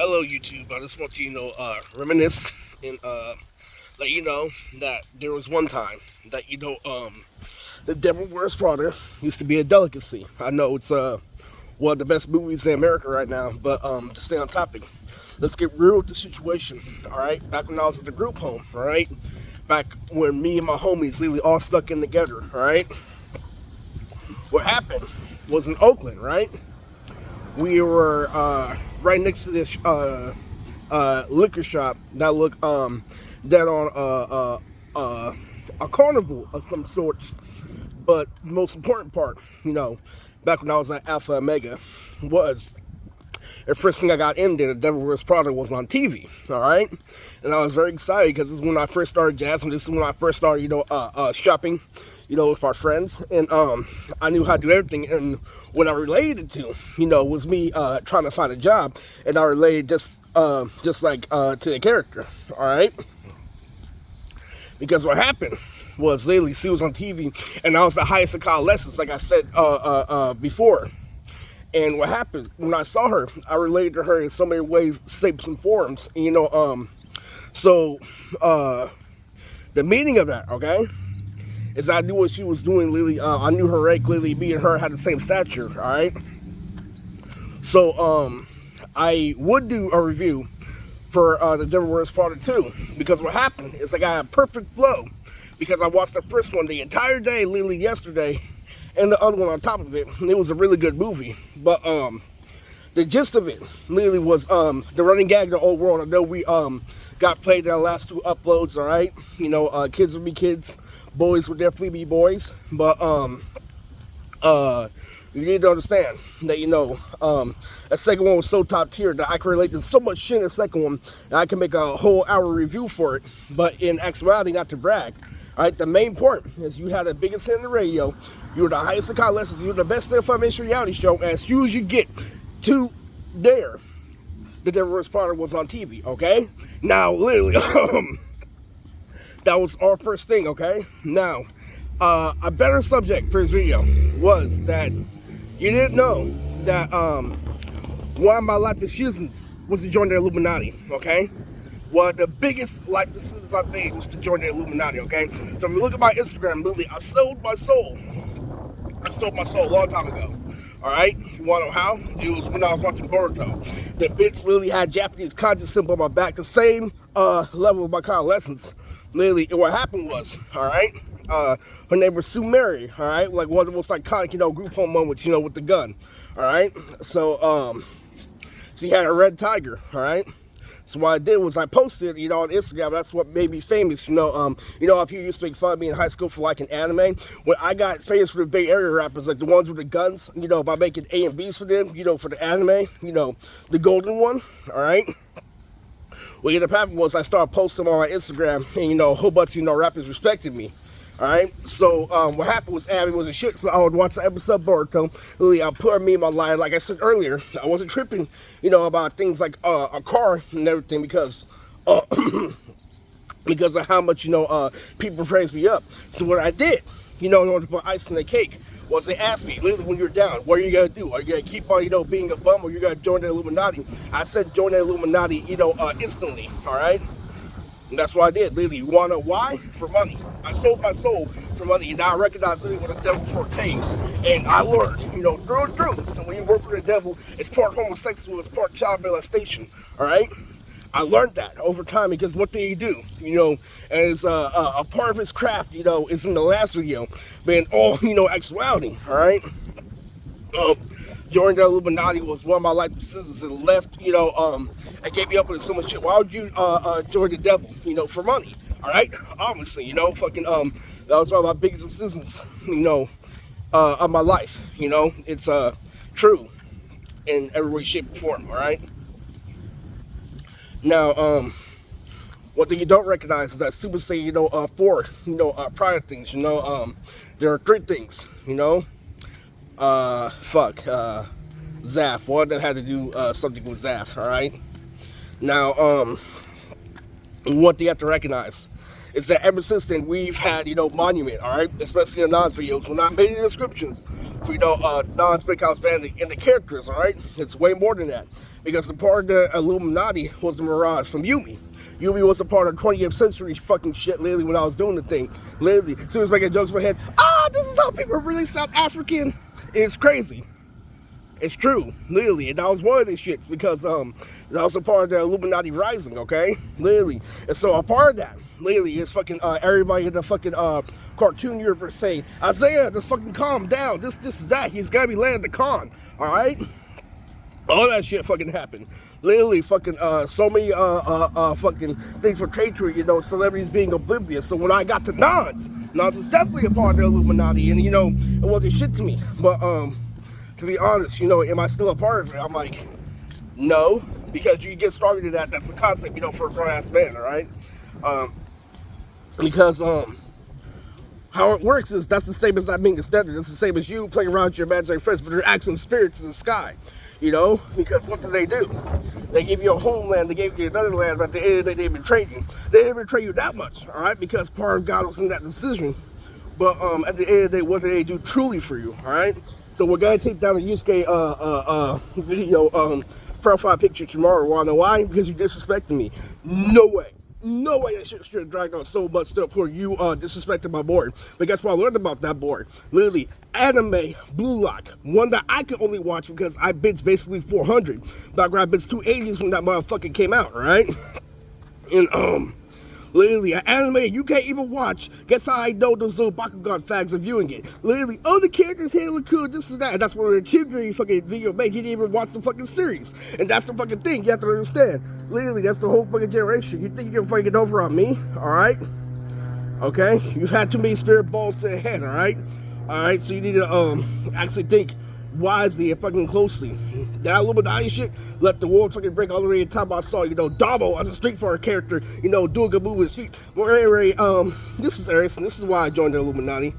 Hello, YouTube. I just want to, reminisce and let you know that there was one time that the Devil Wears Prada used to be a delicacy. I know it's one of the best movies in America right now, but to stay on topic, let's get real with the situation. All right, back when I was at the group home, all right, back when me and my homies literally all stuck in together, all right. What happened was in Oakland, right? We were right next to this liquor shop that looked that on a carnival of some sorts. But the most important part, back when I was at Alpha Omega, was the first thing I got in there, the Devil Wears Prada was on TV, all right? And I was very excited because this is when I first started jazzing. This is when I first started, shopping, with our friends. And I knew how to do everything. And what I related to, was me trying to find a job. And I related just like to the character, all right? Because what happened was lately she was on TV, and I was the highest of adolescents, like I said before. And what happened when I saw her, I related to her in so many ways, shapes, and forms. So the meaning of that, okay, is I knew what she was doing. Lily, I knew her rank. Lily, me and her had the same stature. All right. So I would do a review for the Devil Wears Prada 2, because what happened is I got a perfect flow, because I watched the first one the entire day, literally yesterday, and the other one on top of it. And it was a really good movie. But the gist of it literally was the running gag of the old world. I know we got played in our last two uploads, all right? Kids would be kids, boys would definitely be boys. But you need to understand that, the second one was so top tier that I can relate to so much shit in the second one that I can make a whole hour review for it. But in actuality, not to brag, all right, the main point is you had the biggest hit in the radio. You were the highest of adolescents. You were the best information reality show. As soon as you get to there, the Devil Wears Prada was on TV, okay? Now, literally, that was our first thing, okay? Now, a better subject for this video was that you didn't know that one of my life decisions was to join the Illuminati, okay? One of the biggest life decisions I made was to join the Illuminati, okay? So if you look at my Instagram, literally, I sold my soul. I sold my soul a long time ago. All right, you want to know how? It was when I was watching Boruto. The bitch literally had Japanese kanji symbol on my back, the same level of my convalescence. Literally, and what happened was, all right, her name was Sue Mary, all right, like one of the most iconic, group home moments, with the gun, all right. So she had a red tiger, all right. So what I did was I posted, on Instagram. That's what made me famous. How people used to make fun of me in high school for liking anime. When I got famous for the Bay Area rappers, like the ones with the guns, by making A and Bs for them, for the anime, the golden one, all right? What ended up happening was I started posting on my Instagram, and, a whole bunch of, rappers respected me. All right, so what happened was Abby was a shit, so I would watch the episode of Boruto. Literally, I put a meme online. Like I said earlier, I wasn't tripping, about things like a car and everything, because because of how much, people praise me up. So what I did, in order to put ice in the cake, was they asked me, literally, when you're down, what are you going to do? Are you going to keep on, being a bum, or you're going to join the Illuminati? I said join the Illuminati, instantly, all right? And that's what I did, literally. You want to know why? For money. I sold my soul for money, and now I recognize literally what the devil foretakes. And I learned, through and through, that when you work for the devil, it's part homosexual, it's part child molestation, all right? I learned that over time, because what did he do? And it's a part of his craft, is in the last video, but in all, actuality, all right? Joining the Illuminati was one of my life decisions, and left, I gave me up with so much shit. Why would you join the devil? For money. All right, obviously, that was one of my biggest decisions, of my life. It's true in every way, shape, or form. All right. Now, one thing you don't recognize is that Super Saiyan, 4, prior things. There are 3 things. Zaf. One of them had to do something with Zaf. All right. Now, one thing you have to recognize is that ever since then we've had, monument, all right, especially in the Nas videos, when I made the descriptions for, Nas Big House Band and the characters, all right, it's way more than that, because the part of the Illuminati was the Mirage from Yumi. Yumi was a part of 20th century fucking shit, literally, when I was doing the thing. Literally, as soon as making jokes in my head, this is how people are really South African. It's crazy. It's true, literally, and that was one of these shits, because that was a part of the Illuminati rising, okay, literally, and so a part of that, literally, is fucking everybody in the fucking cartoon universe saying, Isaiah, just fucking calm down, this, that, he's gotta be landing the con, all right. All that shit fucking happened. Literally, fucking, so many, fucking things for traitor, celebrities being oblivious. So when I got to Nas was definitely a part of the Illuminati, and, it wasn't shit to me. But, to be honest, am I still a part of it? I'm like, no, because you get started in that. That's the concept, for a grown-ass man, all right? Because, how it works is that's the same as not being a standard. It's the same as you playing around with your imaginary friends, but they're actual spirits in the sky. Because what do? They give you a homeland, they gave you another land, but at the end of the day, they betrayed you. They didn't betray you that much, all right? Because part of God was in that decision. But at the end of the day, what do they do truly for you, all right? So we're going to take down the Yusuke video profile picture tomorrow. Want to know why? Because you disrespected me. No way. No way that shit should have dragged on so much stuff where you disrespected my board. But guess what I learned about that board? Literally, anime Blue Lock. One that I could only watch because I bids basically 400. But I grabbed bids 280s when that motherfucker came out, right? And literally, an anime you can't even watch. Guess how I know those little Bakugan fags are viewing it? Literally, the characters here look cool, this is that. And that's what the children fucking video made. He didn't even watch the fucking series. And that's the fucking thing you have to understand. Literally, that's the whole fucking generation. You think you can fucking get over on me? Alright? Okay? You've had too many spirit balls to the head, alright? Alright, so you need to actually think wisely and fucking closely. That Illuminati shit let the world fucking break all the way to the time I saw, Damo as a Street Fighter character, doing a move with his feet. Well, anyway, this is Eric, and this is why I joined the Illuminati.